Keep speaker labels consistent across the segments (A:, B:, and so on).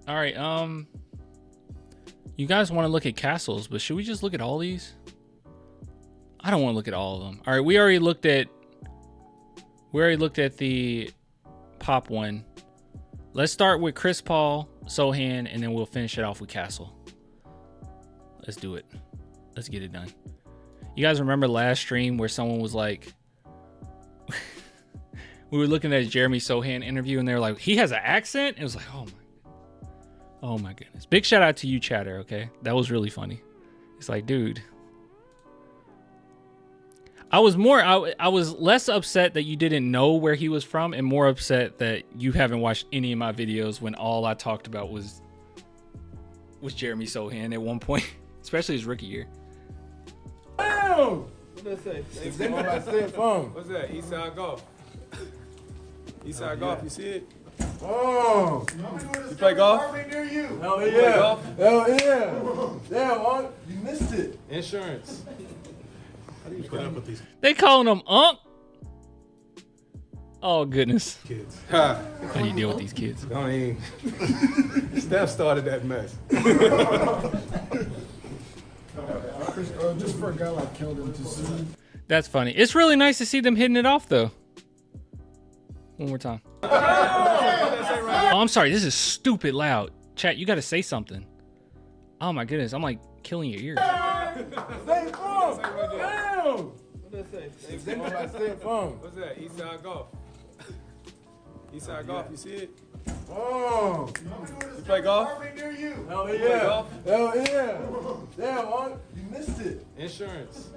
A: All right. You guys want to look at castles, but should we just look at all these? I don't want to look at all of them. All right, we already looked at the pop one. Let's start with Chris Paul, Sochan, and then we'll finish it off with Castle. Let's do it. Let's get it done. You guys remember last stream where someone was like, we were looking at a Jeremy Sochan interview and they were like, he has an accent? It was like, oh my goodness. Big shout out to you, chatter, okay? That was really funny. It's like, dude. I was less upset that you didn't know where he was from and more upset that you haven't watched any of my videos when all I talked about was Jeremy Sochan at one point, especially his rookie year.
B: What does that say? What's that? Eastside Golf. Eastside Golf, you see it?
C: Oh!
B: You play golf?
C: Hell
B: You play
C: yeah!
B: golf?
C: Hell yeah! Damn, you missed it.
B: Insurance.
D: Put up with these
A: They calling him Unc. Oh goodness.
D: kids.
B: Ha!
A: How do you deal with these kids?
B: Don't even. Steph started that mess.
E: Just for a guy like Keldon to see.
A: That's funny. It's really nice to see them hitting it off though. One more time. Oh, I'm sorry. This is stupid loud. Chat, you got to say something. Oh my goodness. I'm like killing your ears.
C: Stay phone! Damn!
B: What does that say?
C: Stay phone.
B: What's that? Eastside Golf. Eastside Golf, you see it?
C: Oh!
B: You play golf?
C: Hell
B: You play
C: yeah!
B: golf?
C: Hell yeah! Damn, you missed it.
B: Insurance.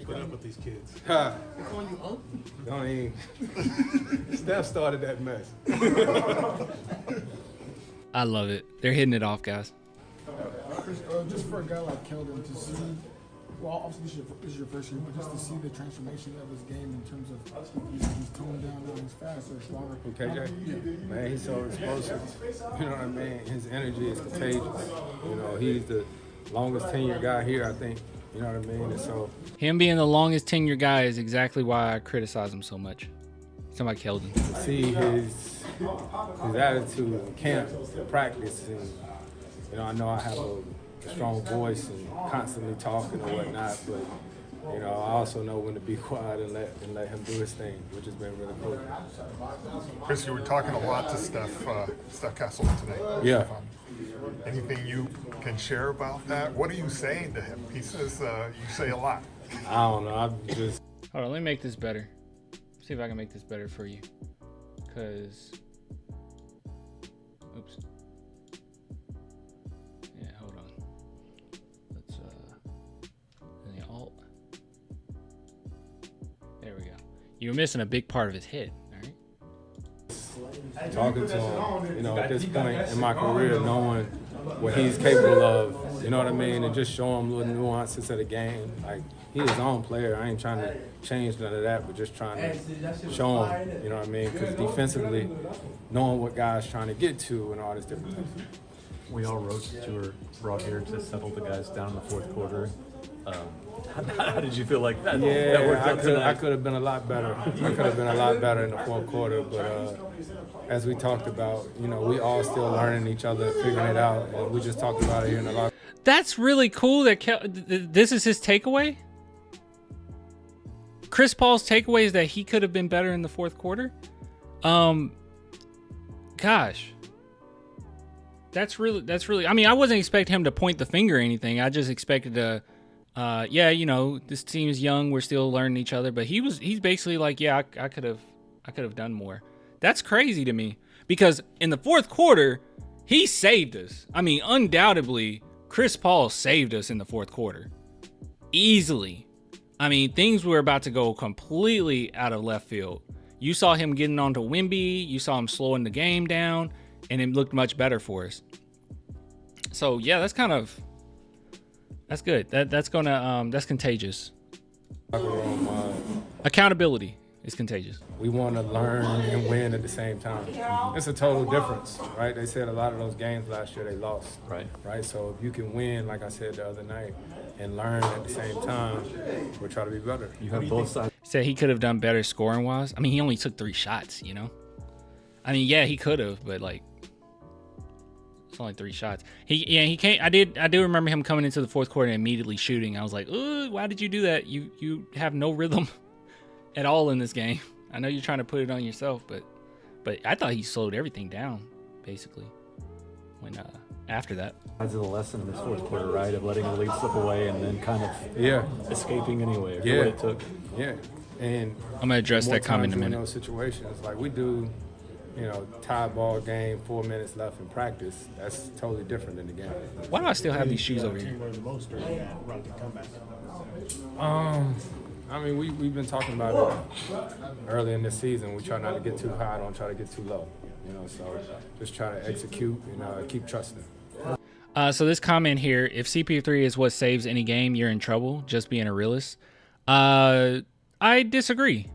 D: Put up with these kids.
B: Ha! Don't even. Steph started that mess.
A: I love it. They're hitting it off, guys.
E: Just for a guy like Keldon to see. Well, obviously this is your first year, but just to see the transformation of his game in terms of he's toned down now, he's faster, stronger.
B: KJ, man, he's so explosive. You know what I mean? His energy is contagious. You know, he's the longest tenured guy here, I think. You know what I mean? And so
A: Him being the longest tenure guy is exactly why I criticize him so much. Somebody Keldon.
B: to see his attitude in camp, practice, and you know, I know I have a strong voice and constantly talking and whatnot, but you know, I also know when to be quiet and let him do his thing, which has been really cool.
F: Chris, you were talking a lot to Steph Castle today.
B: Yeah.
F: Anything you can share about that? What are you saying to him? He says you say a lot.
B: I don't know. I'm just.
A: Hold on, let me make this better. See if I can make this better for you. Cause, oops. Yeah, hold on. Let's the alt. There we go. You were missing a big part of his head. All right.
B: Talking to him, you know, at this point in my career, knowing what he's capable of, you know what I mean, and just show him little nuances of the game. Like, he's his own player. I ain't trying to change none of that, but just trying to show him, you know what I mean, because defensively, knowing what guys trying to get to and all this different stuff.
D: We all wrote that you were brought here to settle the guys down in the fourth quarter. How did you feel like that?
B: Yeah,
D: that worked out tonight?
B: I could have been a lot better. I could have been a lot better in the fourth quarter, but as we talked about, you know, we all still learning each other, figuring it out, and we just talked about it here in the locker.
A: That's really cool that this is his takeaway. Chris Paul's takeaway is that he could have been better in the fourth quarter. Gosh. That's really, I mean, I wasn't expecting him to point the finger or anything. I just expected to, yeah, you know, this team is young. We're still learning each other, but he's basically like, yeah, I could have done more. That's crazy to me because in the fourth quarter, he saved us. I mean, undoubtedly, Chris Paul saved us in the fourth quarter. Easily. I mean, things were about to go completely out of left field. You saw him getting onto Wemby. You saw him slowing the game down, and it looked much better for us. So yeah, that's good. That's contagious. Accountability is contagious.
B: We want to learn and win at the same time. It's a total difference, right? They said a lot of those games last year they lost, right? So if you can win, like I said the other night, and learn at the same time, we'll try to be better.
D: You have both sides.
A: Said he could have done better scoring wise. I mean, he only took 3 shots, you know? I mean, yeah, he could have, but like, It's only 3 shots. He came. I do remember him coming into the fourth quarter and immediately shooting. I was like, "Ooh, why did you do that? You have no rhythm at all in this game. I know you're trying to put it on yourself, but I thought he slowed everything down basically when after that.
D: That's the lesson in this fourth quarter, right? Of letting the lead slip away and then kind of escaping anyway.
B: Yeah.
D: What it took.
B: Yeah. And
A: I'm gonna address that comment in a minute.
B: In those situations, like we do, tie ball game, 4 minutes left in practice. That's totally different than the game.
A: Why do I still have these shoes over here?
B: I mean, we've been talking about it early in this season. We try not to get too high, don't try to get too low. So just try to execute and keep trusting.
A: So this comment here, if CP3 is what saves any game, you're in trouble. Just being a realist. I disagree.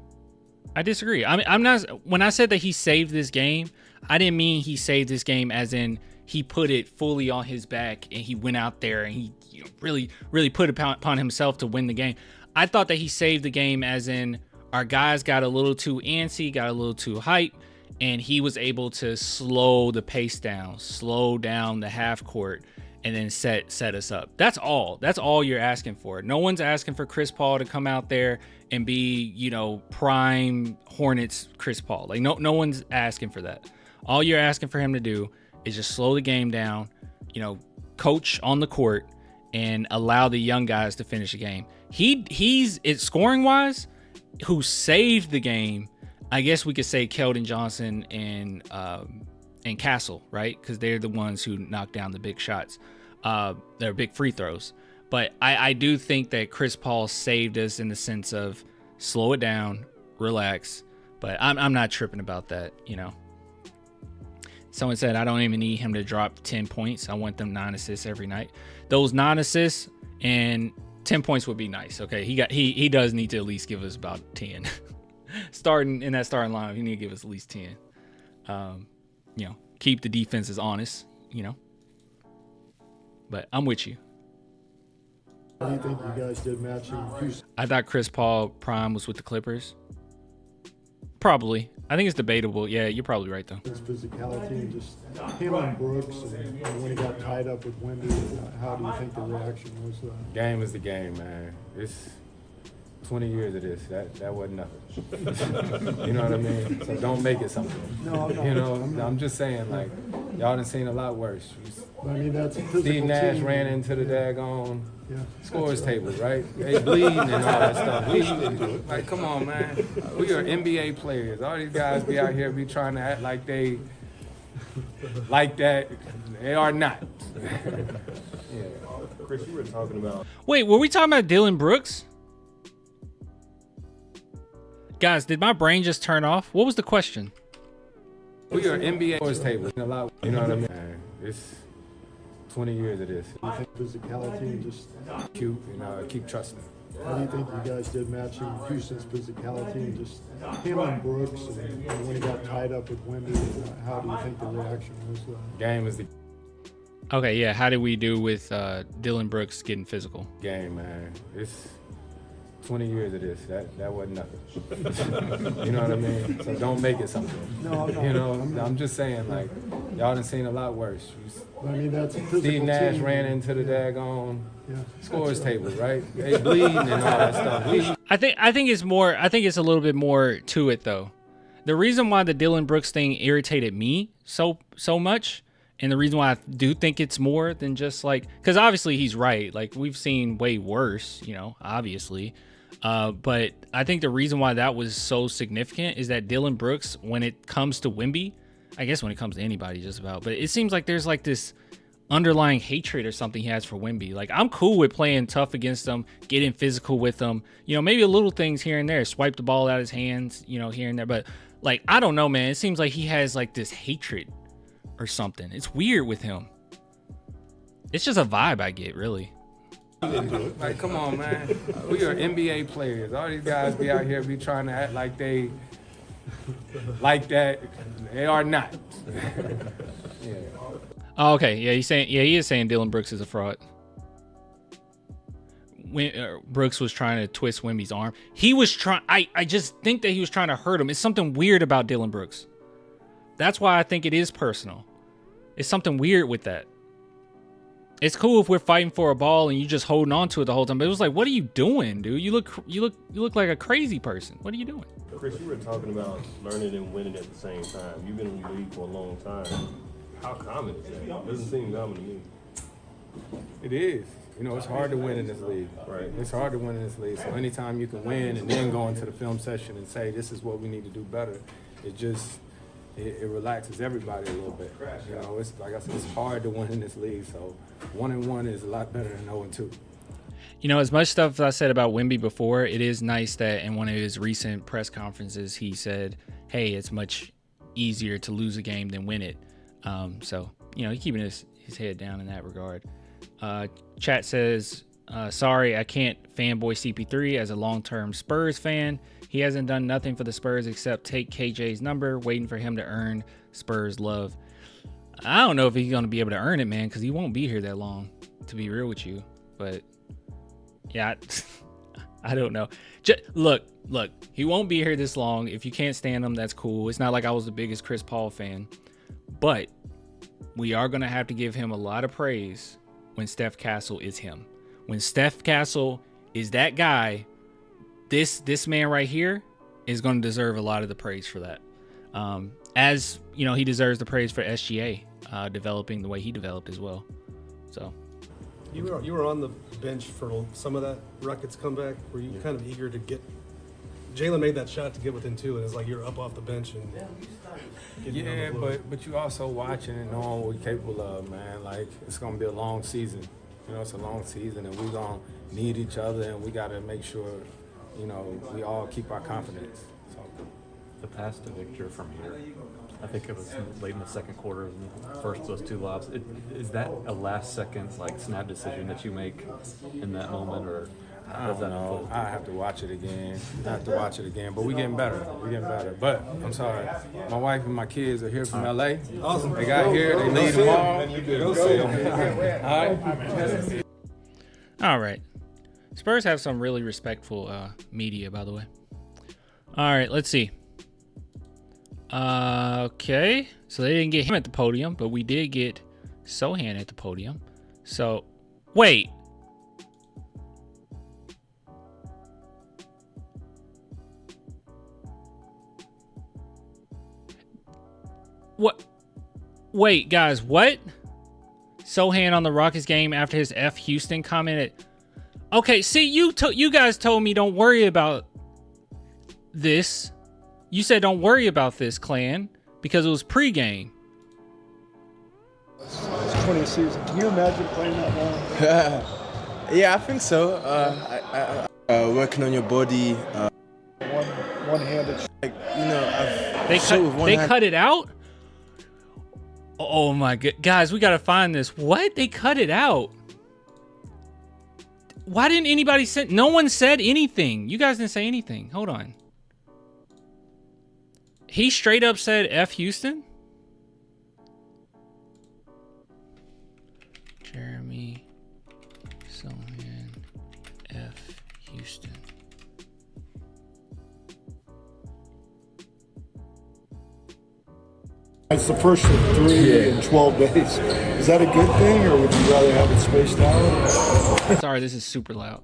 A: I'm not. When I said that he saved this game, I didn't mean he saved this game as in he put it fully on his back and he went out there and he really put it upon himself to win the game. I thought that he saved the game as in our guys got a little too antsy, got a little too hype, and he was able to slow the pace down, slow down the half court, and then set us up. That's all. That's all you're asking for. No one's asking for Chris Paul to come out there and be, prime Hornets Chris Paul. Like no one's asking for that. All you're asking for him to do is just slow the game down, coach on the court and allow the young guys to finish the game. He's scoring wise, who saved the game. I guess we could say Keldon Johnson and Castle, right? Because they're the ones who knock down the big shots. They're big free throws. But I do think that Chris Paul saved us in the sense of slow it down, relax. But I'm not tripping about that, Someone said, I don't even need him to drop 10 points. I want them 9 assists every night. Those 9 assists and 10 points would be nice. Okay, he does need to at least give us about 10. Starting in that starting lineup, he need to give us at least 10. Keep the defenses honest, But I'm with you.
G: What do you think you guys did matching Houston?
A: I thought Chris Paul prime was with the Clippers. Probably. I think it's debatable. Yeah, you're probably right though.
G: His physicality and just him and Brooks, and when he got tied up with Wemby, how do you think the reaction was?
B: Game is the game, man. It's 20 years of this. That wasn't nothing. You know what I mean? So don't make it something.
G: No, I'm not.
B: I'm just saying, like, y'all done seen a lot worse.
G: I mean, that's a physical
B: Steve Nash
G: team.
B: ran into the daggone
G: Yeah.
B: scores table, right? They bleeding and all that stuff. Like, come on, man. We are NBA players. All these guys be out here be trying to act like they like that. They are not. Yeah.
C: Chris, you were talking about.
A: Wait, were we talking about Dylan Brooks? Guys, did my brain just turn off? What was the question?
B: We are NBA scores table. You know what I mean? It's 20 years of this.
G: You think physicality and just
B: Keep trusting.
G: how do you think you guys did matching Houston's physicality and just him and Brooks, and when he got tied up with Wemby, how do you think the reaction was?
B: Game is the
A: Okay, yeah. How did we do with Dylan Brooks getting physical?
B: game, man. It's 20 years of this. That wasn't nothing. You know what I mean? So don't make it something.
G: No, I'm not.
B: I'm just saying, like, y'all done seen a lot worse.
G: I mean, that's a physical
B: Steve Nash
G: team.
B: ran into the daggone
G: Yeah.
B: scores table, right? They bleeding and all that stuff.
A: I think it's more. I think it's a little bit more to it though. The reason why the Dylan Brooks thing irritated me so much, and the reason why I do think it's more than just like, because obviously he's right. Like we've seen way worse, obviously. But I think the reason why that was so significant is that Dylan Brooks, when it comes to Wemby, I guess when it comes to anybody just about, but it seems like there's like this underlying hatred or something he has for Wemby. Like I'm cool with playing tough against him, getting physical with him, maybe a little things here and there, swipe the ball out of his hands, here and there. But like, I don't know, man. It seems like he has like this hatred or something. It's weird with him. It's just a vibe I get, really.
B: Like, come on, man. We are NBA players. All these guys be out here be trying to act like they like that. They are not. Yeah.
A: Oh, okay. Yeah, he is saying Dylan Brooks is a fraud. When Brooks was trying to twist Wemby's arm, he was trying. I just think that he was trying to hurt him. It's something weird about Dylan Brooks. That's why I think it is personal. It's something weird with that. It's cool if we're fighting for a ball and you just holding on to it the whole time. But it was like, what are you doing, dude? You look like a crazy person. What are you doing?
C: Chris, you were talking about learning and winning at the same time. You've been in the league for a long time. How common is that? It doesn't seem common to me.
B: It is. You know, it's hard to win in this league.
C: Right.
B: It's hard to win in this league. So anytime you can win and then go into the film session and say, this is what we need to do better, it relaxes everybody a little bit. You know, it's like I said, it's hard to win in this league. So 1-1 is a lot better than 0-2.
A: You know, as much stuff as I said about Wemby before, it is nice that in one of his recent press conferences, he said, hey, it's much easier to lose a game than win it. So, you know, he's keeping his head down in that regard. Chat says, sorry, I can't fanboy CP3 as a long-term Spurs fan. He hasn't done nothing for the Spurs except take KJ's number, waiting for him to earn Spurs love. I don't know if he's going to be able to earn it, man, because he won't be here that long, to be real with you. But, yeah, I don't know. Look, he won't be here this long. If you can't stand him, that's cool. It's not like I was the biggest Chris Paul fan. But we are going to have to give him a lot of praise when Steph Castle is him. When Steph Castle is that guy, this man right here is going to deserve a lot of the praise for that. As, you know, he deserves the praise for SGA developing the way he developed as well. So
H: you were on the bench for some of that Rockets comeback. Were you kind of eager to get? Jalen made that shot to get within 2, and it's like you're up off the bench and.
B: Yeah, but you also watching and knowing what we're capable of, man. Like, it's gonna be a long season. You know, it's a long season, and we're gonna need each other, and we gotta make sure, you know, we all keep our confidence. So
D: The pass to Victor from here, I think it was late in the second quarter, first those 2 lobs. Is that a last second like snap decision that you make in that moment, or
B: I don't know. I have to watch it again. But we're getting better. But I'm sorry, my wife and my kids are here from LA.
H: Awesome.
B: They got here. They leave tomorrow.
A: all right. Spurs have some really respectful media, by the way. All right, let's see. Okay, so they didn't get him at the podium, but we did get Sochan at the podium. So, wait. What? Wait, guys, what? Sochan on the Rockets game after his F Houston commented. Okay, see, you guys told me don't worry about this. You said don't worry about this, Clan, because it was pregame.
G: It's 20th season. Can you imagine playing that long?
I: Yeah, I think so. Working on your body.
G: One-handed.
I: Like, you know,
A: They cut it out? Oh my god, guys, we gotta find this. What? They cut it out? Why didn't anybody say? No one said anything. You guys didn't say anything. Hold on. He straight up said F Houston? Jeremy Sochan F Houston.
G: It's the first of 3 in 12 days. Is that a good thing, or would you rather have it spaced out?
A: Sorry, this is super loud.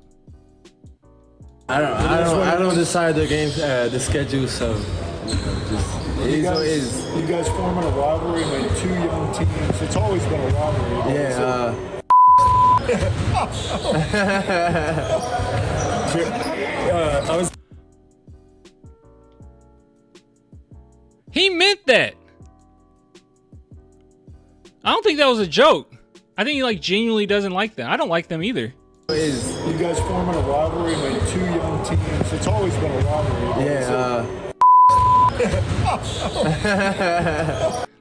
I: I don't decide the games, the schedule, so it is what it is.
G: You guys forming a rivalry, made 2 young teams. It's always been a rivalry.
I: Yeah.
A: He meant that. I don't think that was a joke. I think he like genuinely doesn't like them. I don't like them either.
G: You guys forming a rivalry, made 2 young teams. It's always been a rivalry.
I: Yeah.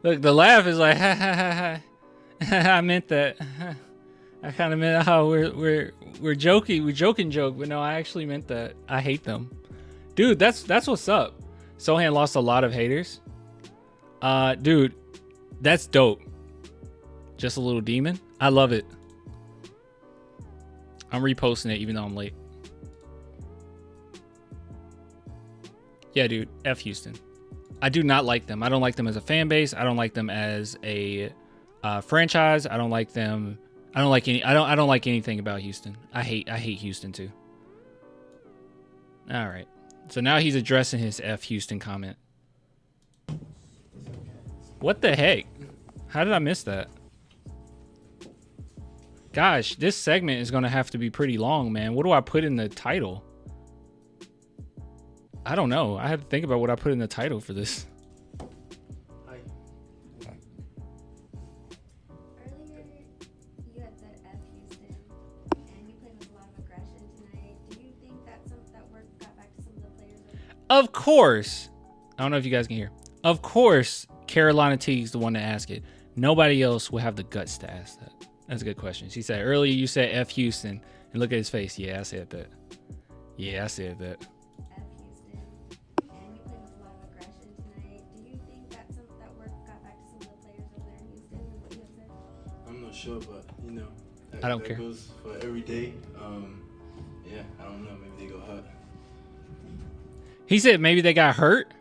A: Look, the laugh is like, ha ha ha ha. I meant that. I kind of meant how we're joking. We joke, but no, I actually meant that. I hate them, dude. That's what's up. Sochan lost a lot of haters. Dude, that's dope. Just a little demon. I love it. I'm reposting it even though I'm late. Yeah, dude. F Houston. I do not like them. I don't like them as a fan base. I don't like them as a Franchise, I don't like them. I don't like anything about Houston. I hate Houston too. All right. So now he's addressing his F Houston comment. What the heck? How did I miss that? Gosh, this segment is going to have to be pretty long, man. What do I put in the title? I don't know. I have to think about what I put in the title for this.
J: Earlier, you had said F Houston, and you played with a lot of aggression tonight. Do you think that word got back to some of the players?
A: Of course. I don't know if you guys can hear. Of course, Carolina Teague's the one to ask it. Nobody else will have the guts to ask that. That's a good question. She said, earlier you said F Houston, and look at his face. Yeah, I said that. Yeah, I said that.
J: F Houston, and you played with a lot of aggression tonight. Do you think that word got back to some of the players over there in Houston and what you have said?
K: I'm not sure, but
A: I don't
K: that
A: care.
K: goes for every day. Yeah, I don't know. Maybe they got hurt.
A: He said maybe they got hurt.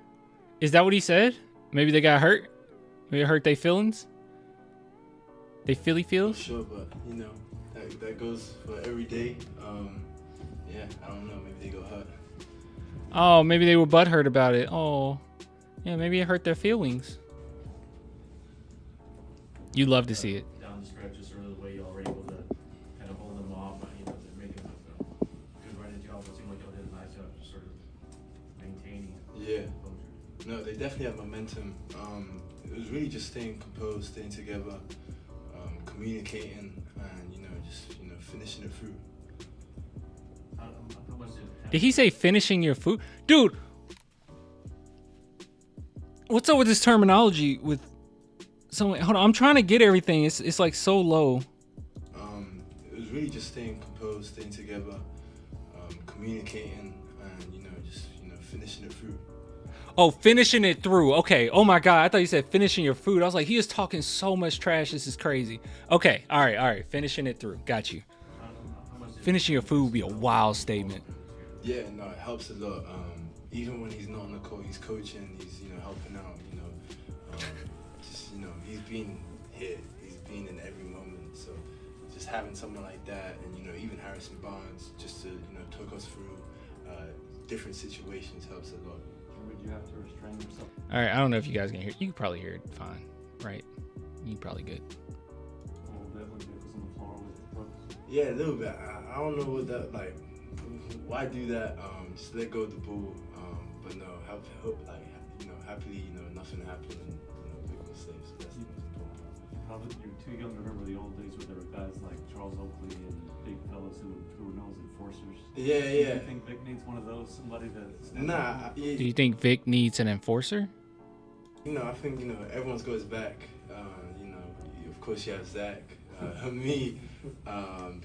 A: Is that what he said? Maybe they got hurt. Maybe it hurt their feelings. They Philly
K: Not
A: feels.
K: sure, but that goes for every day. Yeah, I don't know. Maybe they got hurt.
A: Oh, maybe they were butthurt about it. Oh, yeah, maybe it hurt their feelings. You love to see it.
L: Down the stretch, just really the way y'all were able to kind of hold them off, to make it a good running job. It seemed like y'all did a nice job just sort of maintaining composure.
K: No, they definitely have momentum. It was really just staying composed, staying together, communicating, and just finishing it through.
L: How much
A: Did he say finishing your food? Dude, what's up with this terminology with someone? Hold on, I'm trying to get everything. It's like so low.
K: It was really just staying composed, staying together, communicating, and just finishing it through.
A: Oh, finishing it through. Okay. Oh my God. I thought you said finishing your food. I was like, he is talking so much trash. This is crazy. Okay. All right. Finishing it through. Got you. Finishing your food would be a wild statement.
K: Yeah, no, it helps a lot. Even when he's not on the court, he's coaching, he's helping out. He's been here, he's been in every moment. So just having someone like that, and even Harrison Barnes, just to talk us through different situations helps a lot.
D: Would you have to restrain yourself?
A: All right. I don't know if you guys can hear. You can probably hear it fine, right? You probably good.
D: A little bit when Nick was on the floor with Brooks.
K: Yeah, a little bit. I don't know what that like. Why do that? Just let go of the ball. But no, happily, nothing happened, and big mistakes. That's the most important.
D: Probably you're too young to remember the old days where there were guys like Charles Oakley and big fellas who were known as enforcers.
K: Yeah.
D: Do you think Vic needs one of those? Somebody that.
K: Nah.
A: Do you think Vic needs an enforcer?
K: I think everyone's got his back. Of course you have Zach, me,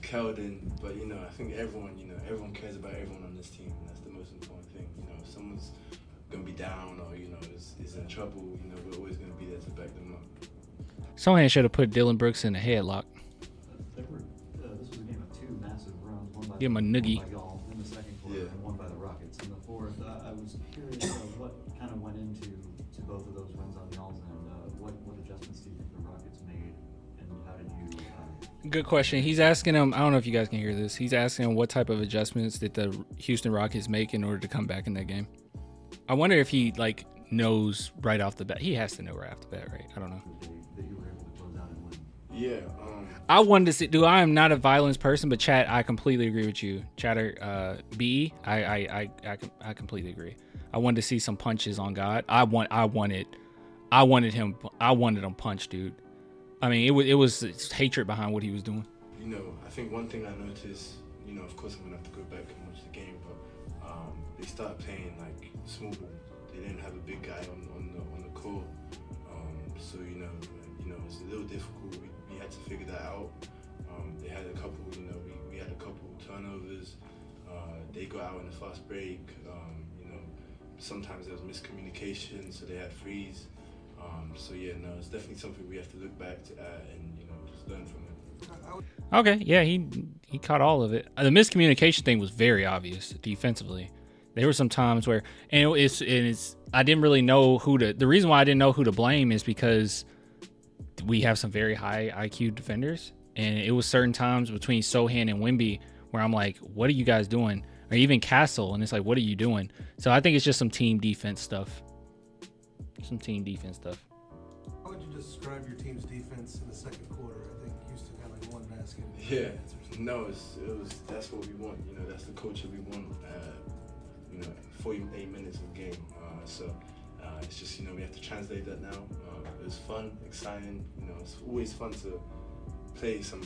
K: Keldon, but I think everyone cares about everyone on this team, and that's the most important thing. If someone's gonna be down or is in trouble, we're always gonna be there to back them up.
A: Someone should have put Dylan Brooks in a headlock.
D: This was a game of two massive runs. One by
A: Give him a noogie.
D: one by y'all in the second quarter, and one by the Rockets in the fourth. I was curious what kind of went into both of those runs on y'all's end. What adjustments do you think the Rockets made, and how did you?
A: Good question. He's asking him. I don't know if you guys can hear this. He's asking him what type of adjustments did the Houston Rockets make in order to come back in that game. I wonder if he knows right off the bat. He has to know right off the bat, right? I don't know.
D: That you were able to close out and win.
K: Yeah.
A: I wanted to see. Dude, I am not a violence person, but Chat, I completely agree with you. Chatter, B, I completely agree. I wanted to see some punches on God. I wanted him punched, dude. I mean, it was hatred behind what he was doing.
K: I think one thing I noticed, of course I'm gonna have to go back and watch the game, but they started playing like small ball. They didn't have a big guy on the court, so it's a little difficult. We had to figure that out. They had a couple, we had a couple turnovers. They got out in the fast break. Sometimes there was miscommunication, so they had freeze. It's definitely something we have to look back at and just learn from it.
A: Okay, yeah, he caught all of it. The miscommunication thing was very obvious defensively. There were some times where, and it's I didn't really know the reason why I didn't know who to blame is because we have some very high IQ defenders, and it was certain times between Sochan and Wemby where I'm like, what are you guys doing? Or even Castle, and it's like, what are you doing? So I think it's just some team defense stuff. How
H: would you describe your team's defense in the second quarter? I think Houston had like one basket.
K: Yeah, no, that's what we want. You know, that's the culture we want. 48 minutes of game. It's just, we have to translate that now. It was fun, exciting. It's always fun to play some,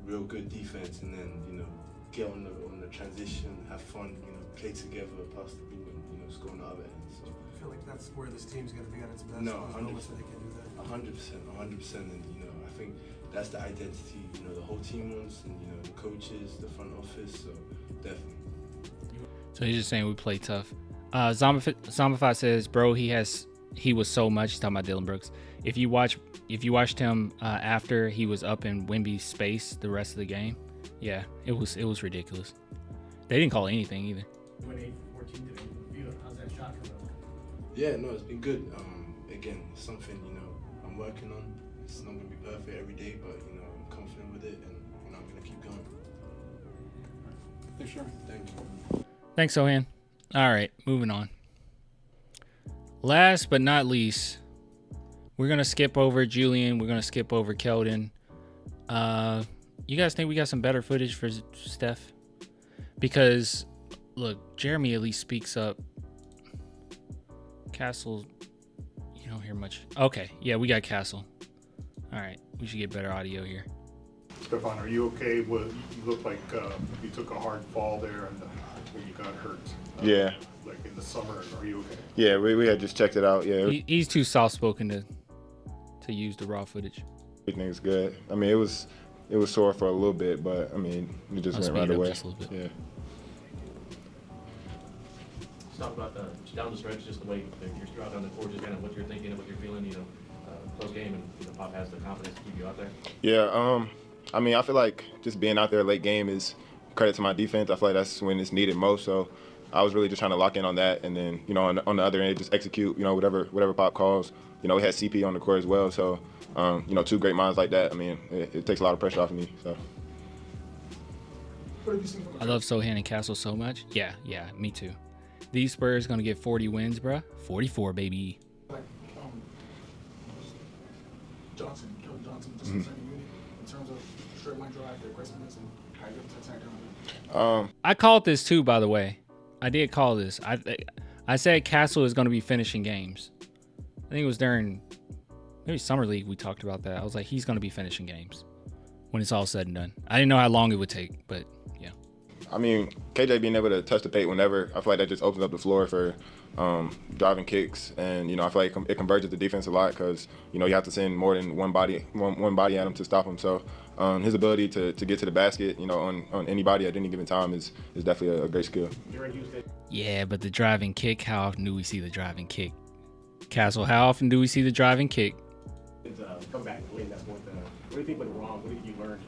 K: real good defense, and then, get on the transition, have fun, play together, pass the ball, and score on the other end. So
H: I feel like that's where this team's going to be at its best.
K: no,
H: 100%. So they can do that.
K: 100%, and I think that's the identity the whole team wants, and the coaches, the front office. So definitely.
A: So he's just saying we play tough. Zombify says, bro, he was so much. He's talking about Dylan Brooks. If you watched him after he was up in Wemby's space the rest of the game, yeah, it was ridiculous. They didn't call anything either.
L: You went 8 for 14 today. How's that shot coming?
K: Yeah, no, it's been good. Again, it's something I'm working on. It's not gonna be perfect every day, but I'm confident with it, and I'm gonna keep going.
E: Thanks, sure.
K: Thank you.
A: Thanks, Sochan. All right, moving on. Last but not least, we're going to skip over Julian. We're going to skip over Keldon. You guys think we got some better footage for Steph? Because, look, Jeremy at least speaks up. Castle, you don't hear much. Okay, yeah, we got Castle. All right, we should get better audio here.
F: Stefan, are you okay with, you look like you took a hard fall there and when you got hurt?
M: Yeah.
F: Like in the summer, are you okay?
M: Yeah, we had just checked it out. Yeah.
A: He's too soft-spoken to use the raw footage.
M: Everything's good. I mean, it was sore for a little bit, but I mean, it just went right away.
A: Just a little bit.
M: Yeah.
L: Let's talk about down the stretch, just the way you're out on the court, just kind of what you're thinking and what you're feeling. Close game, and Pop has the confidence to keep you out there.
M: Yeah. I mean, I feel like just being out there late game is credit to my defense. I feel like that's when it's needed most. So I was really just trying to lock in on that, and then on the other end, just execute. Whatever Pop calls. We had CP on the court as well. So two great minds like that. I mean, it takes a lot of pressure off of me. So.
A: I love Sochan and Castle so much. Yeah, me too. These Spurs gonna get 40 wins, bruh. 44, baby.
E: Like Keldon Johnson, just in terms of straight line drive, the aggressiveness, and how you attack him.
A: I called this too, by the way. I did call this. I said Castle is gonna be finishing games. I think it was during maybe Summer League we talked about that. I was like, he's gonna be finishing games when it's all said and done. I didn't know how long it would take, but yeah.
M: I mean, KJ being able to touch the paint whenever, I feel like that just opens up the floor for driving kicks, and I feel like it converges the defense a lot because you have to send more than one body at him to stop him. So his ability to get to the basket, on anybody at any given time is definitely a great skill.
A: Yeah, but the driving kick, how often do we see the driving kick? Castle, how often do we see the driving kick?
L: It's comeback. That's what do you think went wrong? What did you learn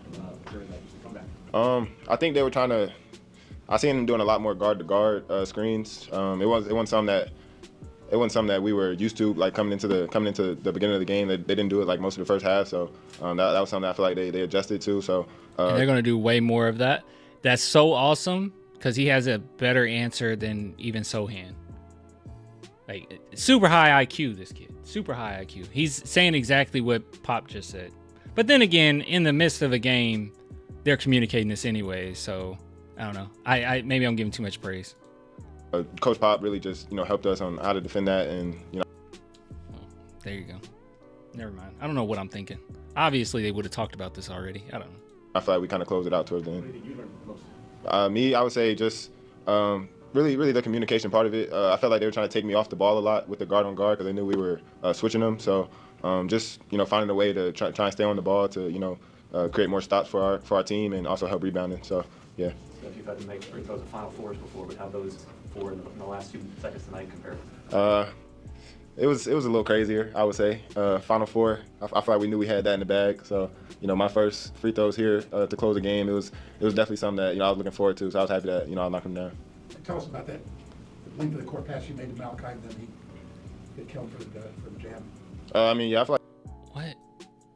L: during that comeback?
M: I think they were trying to. I seen them doing a lot more guard-to-guard screens. It wasn't something that we were used to, like coming into the beginning of the game. They didn't do it like most of the first half, so that was something I feel like they adjusted to. So
A: and they're gonna do way more of that. That's so awesome because he has a better answer than even Sochan. Like super high IQ, this kid. Super high IQ. He's saying exactly what Pop just said. But then again, in the midst of a game, they're communicating this anyway, so. I don't know. I maybe I'm giving too much praise.
M: Coach Pop really just helped us on how to defend that, and
A: Oh, there you go. Never mind. I don't know what I'm thinking. Obviously, they would have talked about this already. I don't know.
M: I feel like we kind of closed it out towards the end. I would say just really the communication part of it. I felt like they were trying to take me off the ball a lot with the guard on guard because they knew we were switching them. So just finding a way to try and stay on the ball to create more stops for our team and also help rebounding. So yeah.
L: You've had to make free throws at Final Fours before, but how those 4 in the last 2 seconds tonight compare?
M: It was a little crazier, I would say. Final Four, I feel like we knew we had that in the bag. So my first free throws here to close the game, it was definitely something that I was looking forward to. So I was happy that I knocked him down.
N: Tell us about that length of the court pass you made to Malachi, then he get killed for the jam.
M: I mean, yeah, I feel like.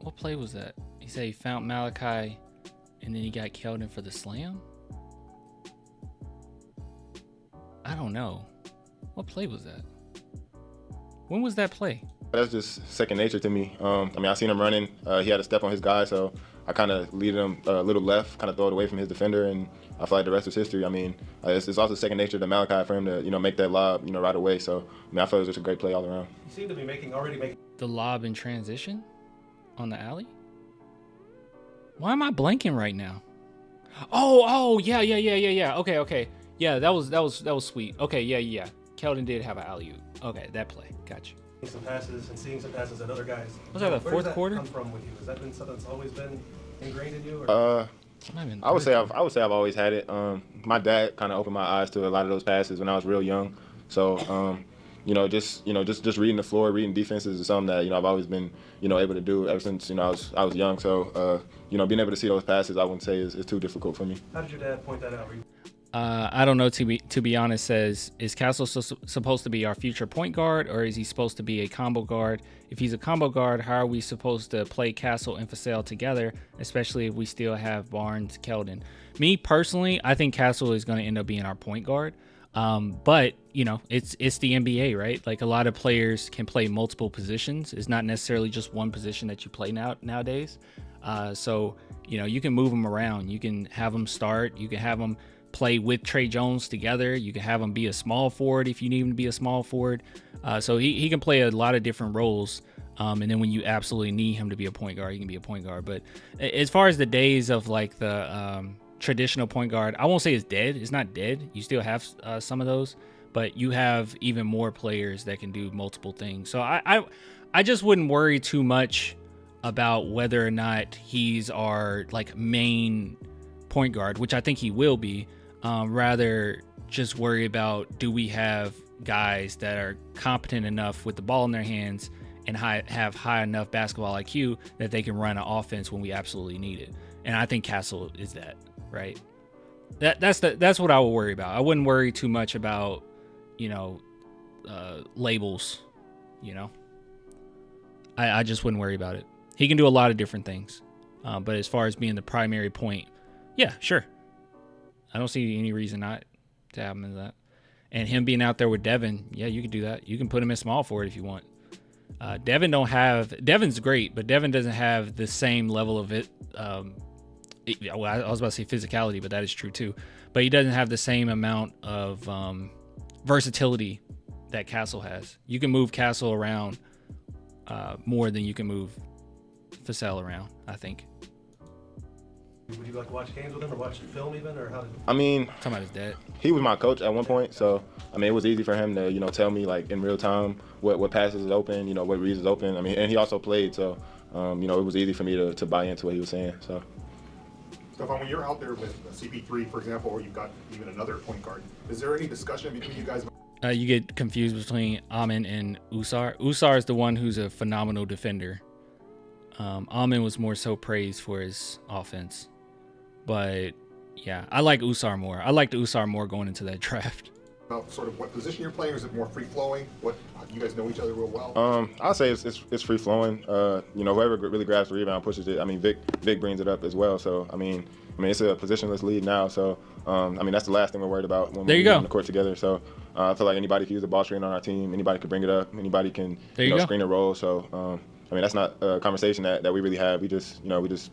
A: What play was that? He said he found Malachi, and then he got Keldon for the slam. I don't know. What play was that? When was that play?
M: That's just second nature to me. I mean, I seen him running. He had a step on his guy, so I kind of lead him a little left, kind of throw it away from his defender, and I feel like the rest was history. I mean, it's also second nature to Malachi for him to, make that lob, right away. So, I mean, I feel it was just a great play all around.
H: You seem to be already making
A: The lob in transition on the alley? Why am I blanking right now? Oh, yeah. Okay. Yeah, that was sweet. Okay, yeah. Keldon did have an alley-oop. Okay, that play. Gotcha.
H: some passes and seeing some passes that other guys.
A: Was that the
H: Where
A: fourth
H: does that
A: quarter?
H: come from with you? Has that been something that's always been ingrained in you?
M: I would say I've always had it. My dad kind of opened my eyes to a lot of those passes when I was real young. So, just reading the floor, reading defenses is something that I've always been able to do ever since I was young. So, being able to see those passes, I wouldn't say is too difficult for me.
H: How did your dad point that out?
A: I don't know. To be honest, says, is Castle supposed to be our future point guard, or is he supposed to be a combo guard? If he's a combo guard, how are we supposed to play Castle and Fasel together, especially if we still have Barnes, Keldon? Me personally, I think Castle is going to end up being our point guard. But it's the NBA, right? Like, a lot of players can play multiple positions. It's not necessarily just one position that you play nowadays. So you can move them around. You can have them start. You can have them play with Trey Jones together. You can have him be a small forward if you need him to be a small forward. So he can play a lot of different roles. And then when you absolutely need him to be a point guard, he can be a point guard. But as far as the days of like the traditional point guard, I won't say it's dead. It's not dead. You still have some of those, but you have even more players that can do multiple things. So I just wouldn't worry too much about whether or not he's our like main point guard, which I think he will be. Rather just worry about, do we have guys that are competent enough with the ball in their hands and have high enough basketball IQ that they can run an offense when we absolutely need it. And I think Castle is that, right? That's what I would worry about. I wouldn't worry too much about, labels, I just wouldn't worry about it. He can do a lot of different things. But as far as being the primary point, yeah, sure. I don't see any reason not to have him as that. And him being out there with Devin, yeah, you can do that. You can put him in small forward if you want. Devin's great, but Devin doesn't have the same level of it. I was about to say physicality, but that is true too. But he doesn't have the same amount of versatility that Castle has. You can move Castle around more than you can move Fasel around, I think.
H: Would you like watch games with him or watch film even, or how did?
M: I mean,
A: talking about his dad. He
M: was my coach at one point, so it was easy for him to tell me like in real time what passes is open, what reads is open. And he also played, so it was easy for me to buy into what he was saying. So.
F: Stephon, when you're out there with CP3, for example, or you've got even another point guard, is there any discussion between you guys?
A: You get confused between Amin and Usar. Usar is the one who's a phenomenal defender. Amin was more so praised for his offense. But, yeah, I like Usar more. I liked Usar more going into that draft.
F: About sort of what position you're playing? Is it more free-flowing? You guys know each other real well?
M: I'll say it's free-flowing. Whoever really grabs the rebound pushes it. Vic brings it up as well. So, it's a positionless lead now. So, that's the last thing we're worried about when we're on the court together. So, I feel like anybody can use a ball screen on our team. Anybody can bring it up. Anybody can screen a roll. So, that's not a conversation that we really have. We just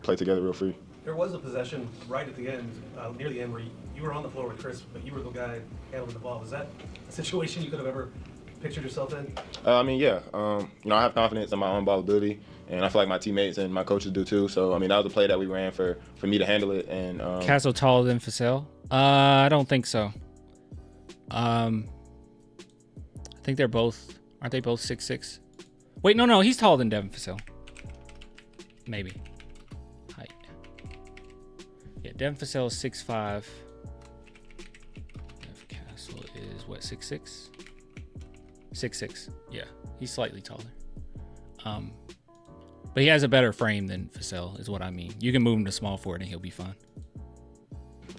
M: play together real free.
H: There was a possession right at the end, near the end, where you were on the floor with Chris, but you were the guy handling the ball. Was that a situation you could have ever pictured yourself in?
M: Yeah. I have confidence in my own ball ability, and I feel like my teammates and my coaches do too. So, that was a play that we ran for me to handle it. And
A: Castle taller than Fasel? I don't think so. I think aren't they both 6'6"? Wait, no, he's taller than Devin Fasel. Maybe. Height. Yeah, Devin Fasel is 6'5". Castle is what, 6'6"? 6'6". Yeah, he's slightly taller. But he has a better frame than Fasel, is what I mean. You can move him to small forward and he'll be fine.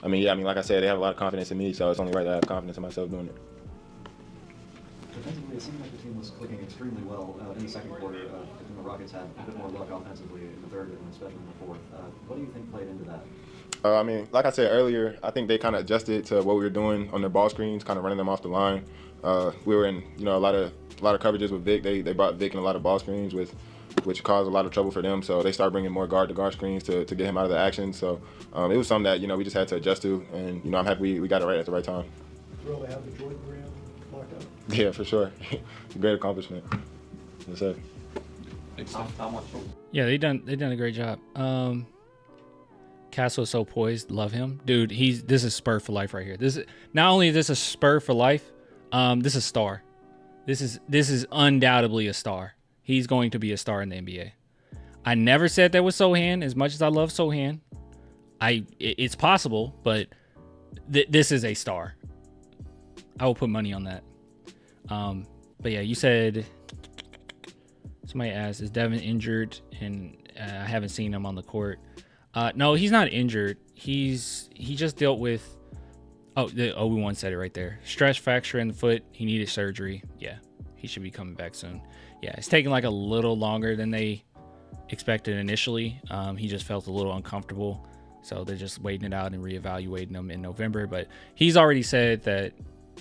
M: Like I said, they have a lot of confidence in me, so it's only right that I have confidence in myself doing it.
D: defensively, it seemed like the team was clicking extremely well in the second quarter. And the Rockets had a bit more luck offensively in the third and especially in the fourth. What do you think played into that?
M: I mean, like I said earlier, I think they kind of adjusted to what we were doing on their ball screens, kind of running them off the line. We were in, a lot of coverages with Vic. They brought Vic in a lot of ball screens which caused a lot of trouble for them. So they started bringing more guard-to-guard screens to get him out of the action. So it was something that we just had to adjust to, and I'm happy we got it right at the right time.
G: Thrilled to have the Jordan brand locked up.
M: Yeah, for sure. Great accomplishment. Yes, sir.
A: Yeah, they done a great job. Castle is so poised. Love him, dude. This is Spur for life right here. This is not only is this a Spur for life. This is a star. This is undoubtedly a star. He's going to be a star in the NBA. I never said that with Sochan. As much as I love Sochan, it's possible, but this is a star. I will put money on that. But yeah, you said somebody asked, is Devin injured? And I haven't seen him on the court. No, he's not injured. He just dealt with. Oh, the OB1 said it right there. Stress fracture in the foot. He needed surgery. Yeah, he should be coming back soon. Yeah, it's taking like a little longer than they expected initially. He just felt a little uncomfortable, so they're just waiting it out and reevaluating him in November. But he's already said that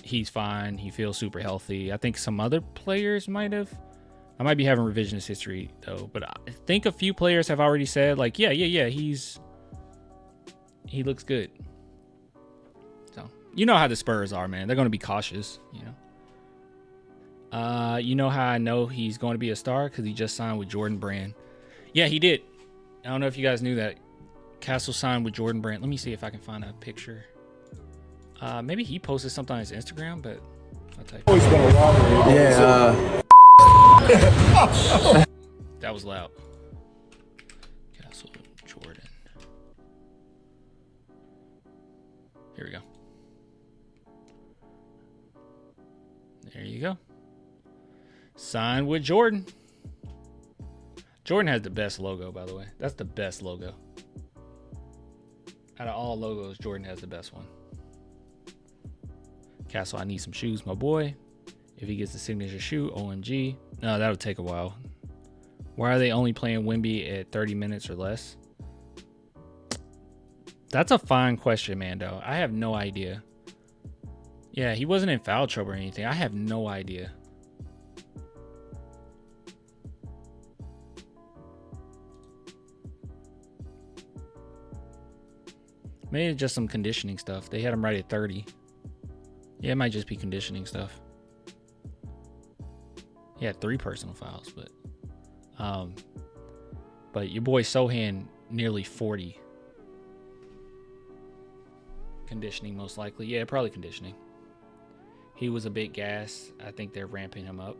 A: he's fine. He feels super healthy. I think some other players might have. I might be having revisionist history though, but I think a few players have already said like, yeah, he looks good. So you know how the Spurs are, man. They're going to be cautious, You know how I know he's going to be a star? Because he just signed with Jordan Brand. Yeah, he did. I don't know if you guys knew that. Castle signed with Jordan Brand. Let me see if I can find a picture. Maybe he posted something on his Instagram, but I'll tell you.
I: Yeah.
A: That was loud. Castle Jordan. Here we go. There you go. Signed with Jordan. Jordan has the best logo, by the way. That's the best logo. Out of all logos, Jordan has the best one. Castle, I need some shoes, my boy. If he gets the signature shoe, OMG. No, that'll take a while. Why are they only playing Wemby at 30 minutes or less? That's a fine question, Mando. I have no idea. Yeah, he wasn't in foul trouble or anything. I have no idea. Maybe it's just some conditioning stuff. They had him right at 30. Yeah, it might just be conditioning stuff. He had 3 personal fouls, but your boy Sochan nearly 40. Conditioning most likely. Yeah, probably conditioning. He was a bit gassed. I think they're ramping him up.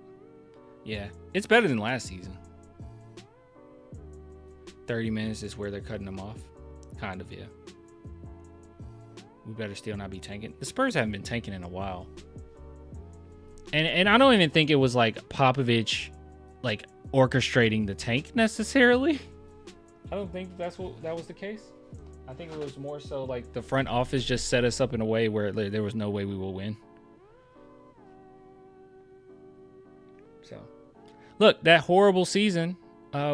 A: Yeah, it's better than last season. 30 minutes is where they're cutting him off. Kind of, yeah. We better still not be tanking. The Spurs haven't been tanking in a while. And I don't even think it was like Popovich like orchestrating the tank necessarily. I don't think that was the case. I think it was more so like the front office just set us up in a way where there was no way we will win. So, look, that horrible season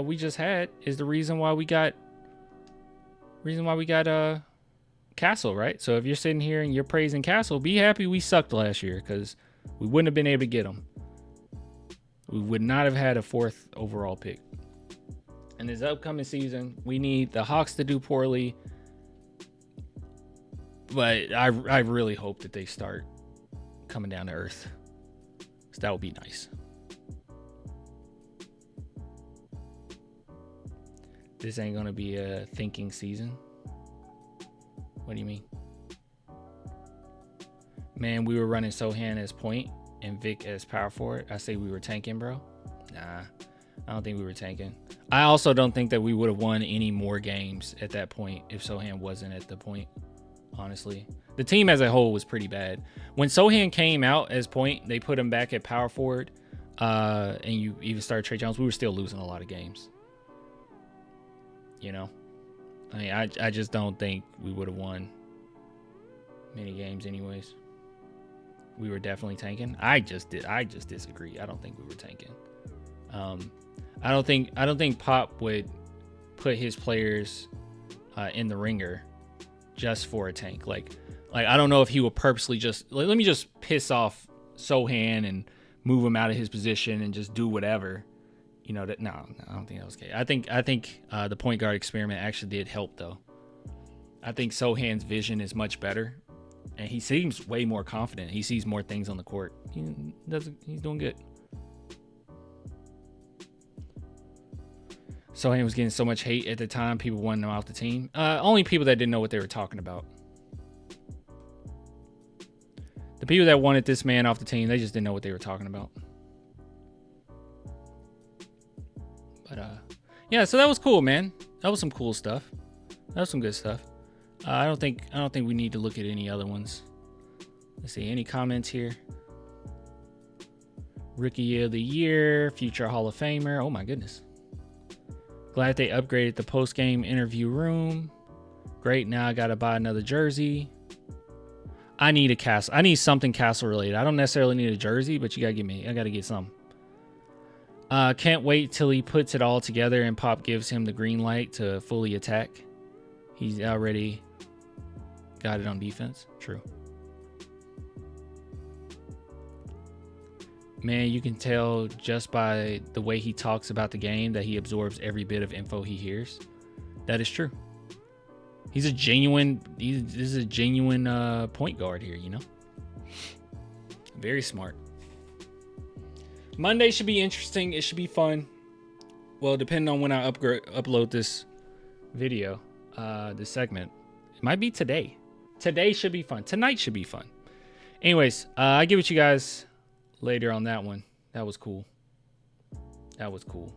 A: we just had is the reason why we got Castle, right? So if you're sitting here and you're praising Castle, be happy we sucked last year because we wouldn't have been able to get him. We would not have had a 4th overall pick. And this upcoming season, we need the Hawks to do poorly. But I really hope that they start coming down to earth. So that would be nice. This ain't going to be a thinking season. What do you mean? Man, we were running Sochan as point and Vic as power forward. I say we were tanking, bro. Nah, I don't think we were tanking. I also don't think that we would have won any more games at that point if Sochan wasn't at the point, honestly. The team as a whole was pretty bad. When Sochan came out as point, they put him back at power forward, and you even started Trey Jones, we were still losing a lot of games. You know? I mean, I just don't think we would have won many games anyways. we were definitely tanking. I just disagree. I don't think we were tanking. I don't think Pop would put his players in the ringer just for a tank. Like I don't know if he will purposely just let me just piss off Sochan and move him out of his position and just do whatever. You know, no, I don't think that was okay. I think the point guard experiment actually did help, though. I think Sochan's vision is much better, and he seems way more confident. He sees more things on the court. He's doing good. Sochan was getting so much hate at the time. People wanted him off the team. Only people that didn't know what they were talking about. The people that wanted this man off the team, they just didn't know what they were talking about. But yeah, so that was cool, man. That was some cool stuff. That was some good stuff. I don't think we need to look at any other ones. Let's see, any comments here? Rookie of the Year, future Hall of Famer. Oh my goodness. Glad they upgraded the post-game interview room. Great, now I gotta buy another jersey. I need something Castle related. I don't necessarily need a jersey, but I gotta get some. Can't wait till he puts it all together and Pop gives him the green light to fully attack. He's already got it on defense. True. Man, you can tell just by the way he talks about the game that he absorbs every bit of info he hears. That is true. This is a genuine point guard here, you know? Very smart. Monday should be interesting. It should be fun. Well, depending on when I upload this video, this segment. It might be today. Today should be fun. Tonight should be fun. Anyways, I give it you guys later on that one. That was cool. That was cool.